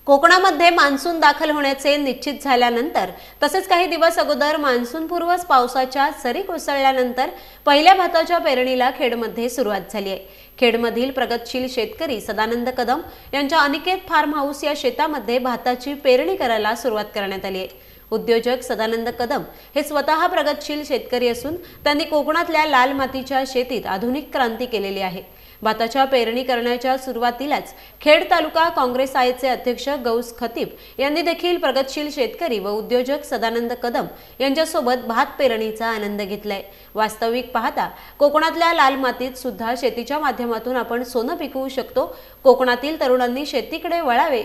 कोकणामध्ये मान्सून दाखल होण्याचे निश्चित झाल्यानंतर तसेच काही दिवस अगोदर मान्सूनपूर्व पावसाच्या सरी कोसळल्यानंतर पहिल्या भाताच्या पेरणीला खेडमध्ये सुरुवात झाली आहे। खेडमधील प्रगतशील शेतकरी सदानंद कदम यांच्या अनिकेत फार्म हाऊस या शेतामध्ये भाताची पेरणी करायला सुरुवात करण्यात आली आहे। उद्योजक सदानंद कदम हे स्वतः प्रगतशील शेतकरी असून त्यांनी कोकणातल्या लाल मातीच्या शेतीत आधुनिक क्रांती केलेली आहे। भाताच्या पेरणी करण्याच्या सुरुवातीलाच खेड तालुका काँग्रेस आयचे अध्यक्ष गौस खतीब यांनी देखील प्रगतशील शेतकरी व उद्योजक सदानंद कदम यांच्यासोबत भात पेरणीचा आनंद घेतलाय। वास्तविक पाहता कोकणातल्या लाल मातीत सुद्धा शेतीच्या माध्यमातून आपण सोनं पिकवू शकतो। कोकणातील तरुणांनी शेतीकडे वळावे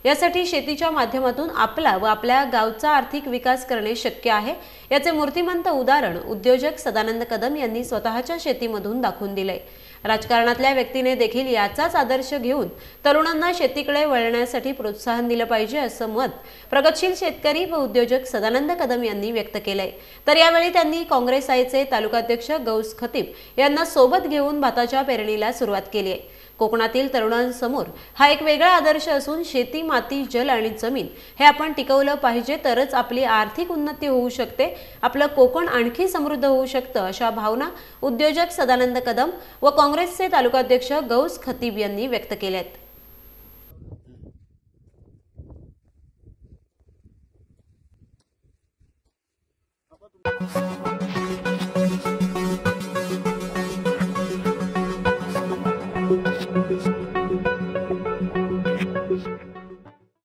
यासाठी शेतीच्या माध्यमातून आपला व आपल्या गावचा आर्थिक विकास करणे शक्य आहे। याचे मूर्तिमंत उदाहरण उद्योजक सदानंद कदम यांनी स्वतःच्या शेतीमधून दाखवून दिले। राजकारणातल्या व्यक्तीने देखील याचाच आदर्श घेऊन तरुणांना शेतीकडे वळण्यासाठी प्रोत्साहन दिले पाहिजे असं मत प्रगतशील शेतकरी व उद्योजक सदानंद कदम यांनी व्यक्त केले। तर यावेळी त्यांनी काँग्रेस आयचे तालुकाध्यक्ष गौस खतीब यांना सोबत घेऊन भाताच्या पेरणीला सुरुवात केली आहे। कोकणातील तरुणांसमोर हा एक वेगळा आदर्श असून शेती, माती, जल आणि जमीन हे आपण टिकवलं पाहिजे तरच आपली आर्थिक उन्नती होऊ शकते, आपलं कोकण आणखी समृद्ध होऊ शकतं अशा भावना उद्योजक सदानंद कदम व काँग्रेसचे तालुकाध्यक्ष गौस खतीब यांनी व्यक्त केल्यात।